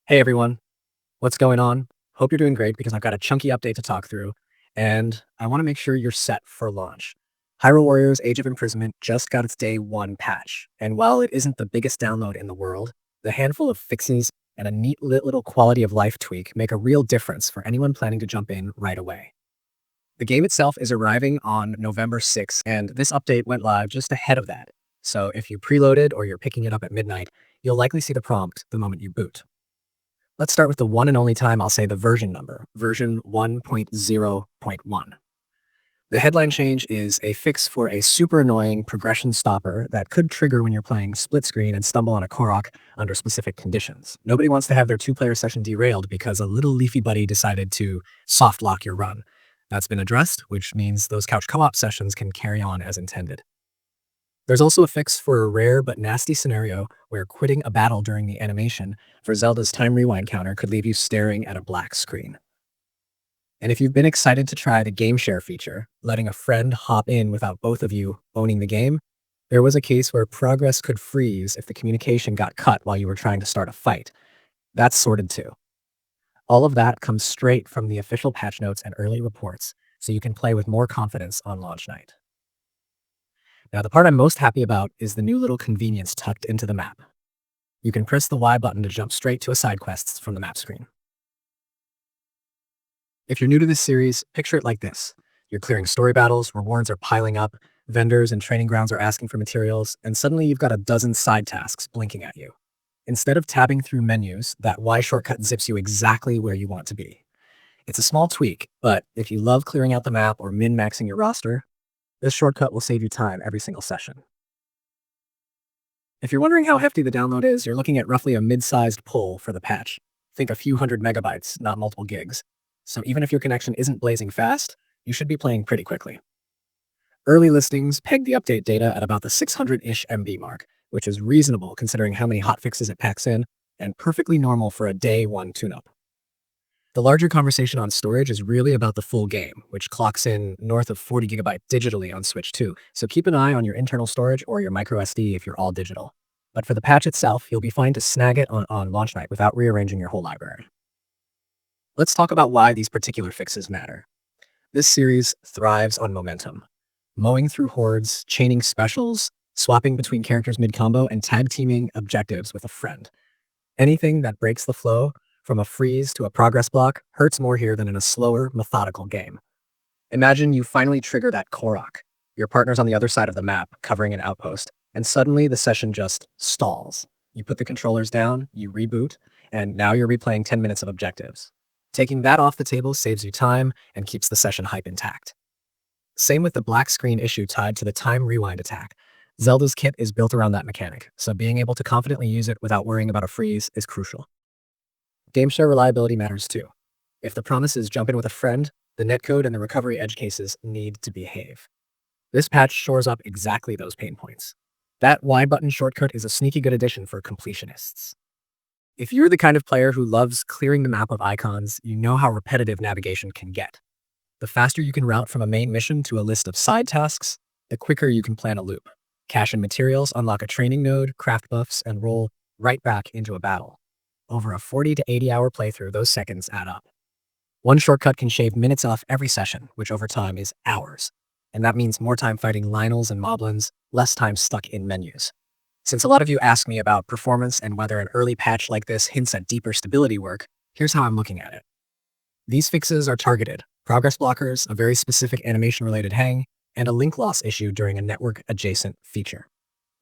Hey everyone, what's going on? Hope you're doing great because I've got a chunky update to talk through, and I want to make sure you're set for launch. Hyrule Warriors Age of Imprisonment just got its day one patch, and while it isn't the biggest download in the world, the handful of fixes and a neat little quality of life tweak make a real difference for anyone planning to jump in right away. The game itself is arriving on November 6th, and this update went live just ahead of that. So if you preloaded or you're picking it up at midnight, you'll likely see the prompt the moment you boot. Let's start with the one and only time I'll say the version number, version 1.0.1. The headline change is a fix for a super annoying progression stopper that could trigger when you're playing split screen and stumble on a Korok under specific conditions. Nobody wants to have their two-player session derailed because a little leafy buddy decided to soft lock your run. That's been addressed, which means those couch co-op sessions can carry on as intended. There's also a fix for a rare but nasty scenario where quitting a battle during the animation for Zelda's time rewind counter could leave you staring at a black screen. And if you've been excited to try the GameShare feature, letting a friend hop in without both of you owning the game, there was a case where progress could freeze if the communication got cut while you were trying to start a fight. That's sorted too. All of that comes straight from the official patch notes and early reports, so you can play with more confidence on launch night. Now, the part I'm most happy about is the new little convenience tucked into the map. You can press the Y button to jump straight to a side quest from the map screen. If you're new to this series, picture it like this. You're clearing story battles, rewards are piling up, vendors and training grounds are asking for materials, and suddenly you've got a dozen side tasks blinking at you. Instead of tabbing through menus, that Y shortcut zips you exactly where you want to be. It's a small tweak, but if you love clearing out the map or min-maxing your roster, this shortcut will save you time every single session. If you're wondering how hefty the download is, you're looking at roughly a mid-sized pull for the patch. Think a few hundred megabytes, not multiple gigs. So even if your connection isn't blazing fast, you should be playing pretty quickly. Early listings peg the update data at about the 600-ish MB mark, which is reasonable considering how many hotfixes it packs in, and perfectly normal for a day one tune-up. The larger conversation on storage is really about the full game, which clocks in north of 40 gigabyte digitally on Switch 2, so keep an eye on your internal storage or your microSD if you're all digital. But for the patch itself, you'll be fine to snag it on launch night without rearranging your whole library. Let's talk about why these particular fixes matter. This series thrives on momentum. Mowing through hordes, chaining specials, swapping between characters mid-combo, and tag teaming objectives with a friend. Anything that breaks the flow, from a freeze to a progress block, hurts more here than in a slower, methodical game. Imagine you finally trigger that Korok. Your partner's on the other side of the map, covering an outpost, and suddenly the session just stalls. You put the controllers down, you reboot, and now you're replaying 10 minutes of objectives. Taking that off the table saves you time and keeps the session hype intact. Same with the black screen issue tied to the time rewind attack. Zelda's kit is built around that mechanic, so being able to confidently use it without worrying about a freeze is crucial. GameShare reliability matters too. If the promise is jump in with a friend, the netcode and the recovery edge cases need to behave. This patch shores up exactly those pain points. That Y button shortcut is a sneaky good addition for completionists. If you're the kind of player who loves clearing the map of icons, you know how repetitive navigation can get. The faster you can route from a main mission to a list of side tasks, the quicker you can plan a loop. Cash in materials, unlock a training node, craft buffs, and roll right back into a battle. Over a 40 to 80 hour playthrough, those seconds add up. One shortcut can shave minutes off every session, which over time is hours. And that means more time fighting Lionels and Moblins, less time stuck in menus. Since a lot of you ask me about performance and whether an early patch like this hints at deeper stability work, here's how I'm looking at it. These fixes are targeted: progress blockers, a very specific animation-related hang, and a link loss issue during a network-adjacent feature.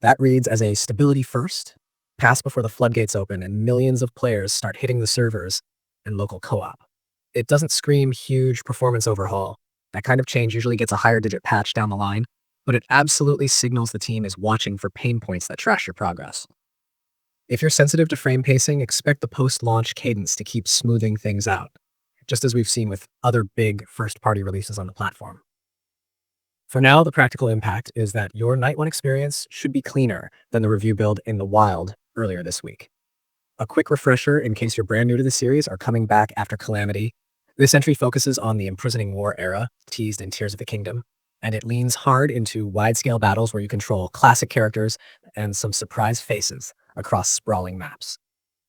That reads as a stability first, pass before the floodgates open and millions of players start hitting the servers and local co-op. It doesn't scream huge performance overhaul. That kind of change usually gets a higher digit patch down the line, but it absolutely signals the team is watching for pain points that trash your progress. If you're sensitive to frame pacing, expect the post-launch cadence to keep smoothing things out, just as we've seen with other big first-party releases on the platform. For now, the practical impact is that your Night 1 experience should be cleaner than the review build in the wild earlier this week. A quick refresher in case you're brand new to the series or coming back after Calamity. This entry focuses on the Imprisoning War era, teased in Tears of the Kingdom, and it leans hard into wide-scale battles where you control classic characters and some surprise faces across sprawling maps.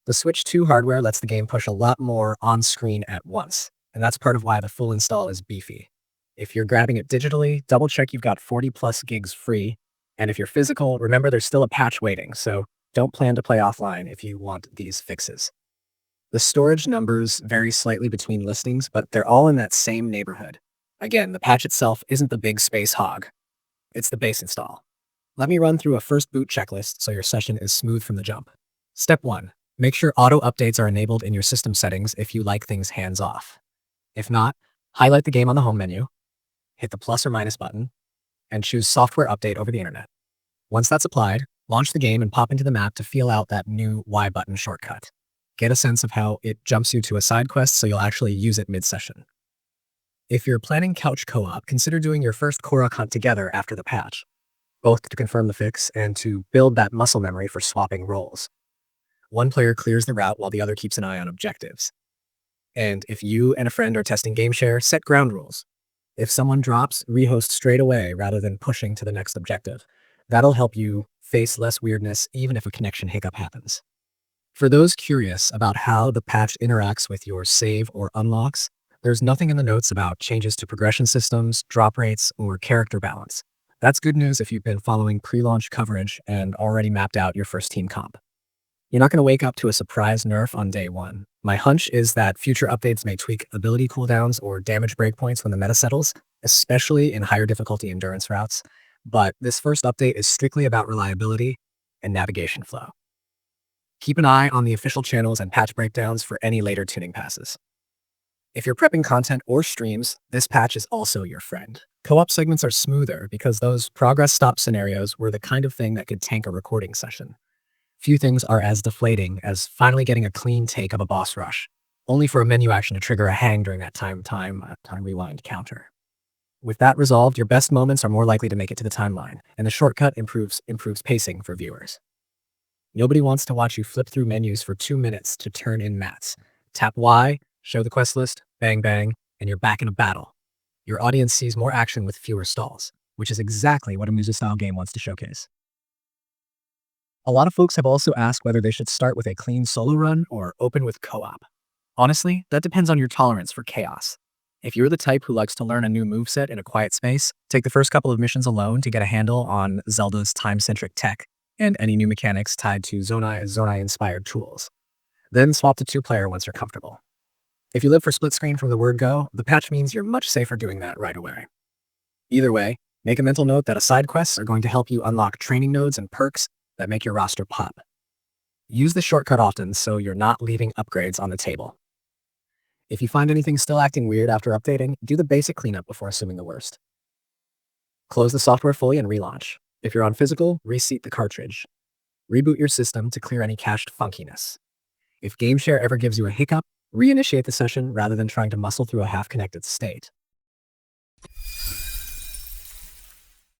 The Switch 2 hardware lets the game push a lot more on-screen at once, and that's part of why the full install is beefy. If you're grabbing it digitally, double check you've got 40 plus gigs free, and if you're physical, remember there's still a patch waiting, so don't plan to play offline if you want these fixes. The storage numbers vary slightly between listings, but they're all in that same neighborhood. Again, the patch itself isn't the big space hog, it's the base install. Let me run through a first boot checklist so your session is smooth from the jump. Step 1. Make sure auto updates are enabled in your system settings if you like things hands-off. If not, highlight the game on the home menu, hit the plus or minus button, and choose Software Update over the internet. Once that's applied, launch the game and pop into the map to feel out that new Y button shortcut. Get a sense of how it jumps you to a side quest so you'll actually use it mid-session. If you're planning couch co-op, consider doing your first Korok hunt together after the patch, both to confirm the fix and to build that muscle memory for swapping roles. One player clears the route while the other keeps an eye on objectives. And if you and a friend are testing GameShare, set ground rules. If someone drops, rehost straight away rather than pushing to the next objective. That'll help you face less weirdness even if a connection hiccup happens. For those curious about how the patch interacts with your save or unlocks, there's nothing in the notes about changes to progression systems, drop rates, or character balance. That's good news if you've been following pre-launch coverage and already mapped out your first team comp. You're not going to wake up to a surprise nerf on day one. My hunch is that future updates may tweak ability cooldowns or damage breakpoints when the meta settles, especially in higher difficulty endurance routes. But this first update is strictly about reliability and navigation flow. Keep an eye on the official channels and patch breakdowns for any later tuning passes. If you're prepping content or streams, this patch is also your friend. Co-op segments are smoother because those progress stop scenarios were the kind of thing that could tank a recording session. Few things are as deflating as finally getting a clean take of a boss rush, only for a menu action to trigger a hang during that time rewind counter. With that resolved, your best moments are more likely to make it to the timeline, and the shortcut improves pacing for viewers. Nobody wants to watch you flip through menus for 2 minutes to turn in mats. Tap Y, show the quest list, bang bang, and you're back in a battle. Your audience sees more action with fewer stalls, which is exactly what a Musa-style game wants to showcase. A lot of folks have also asked whether they should start with a clean solo run or open with co-op. Honestly, that depends on your tolerance for chaos. If you're the type who likes to learn a new moveset in a quiet space, take the first couple of missions alone to get a handle on Zelda's time-centric tech and any new mechanics tied to Zonai-inspired tools. Then swap to 2-player once you're comfortable. If you live for split screen from the word go, the patch means you're much safer doing that right away. Either way, make a mental note that side quests are going to help you unlock training nodes and perks that make your roster pop. Use the shortcut often so you're not leaving upgrades on the table. If you find anything still acting weird after updating, do the basic cleanup before assuming the worst. Close the software fully and relaunch. If you're on physical, reseat the cartridge. Reboot your system to clear any cached funkiness. If GameShare ever gives you a hiccup, reinitiate the session rather than trying to muscle through a half-connected state.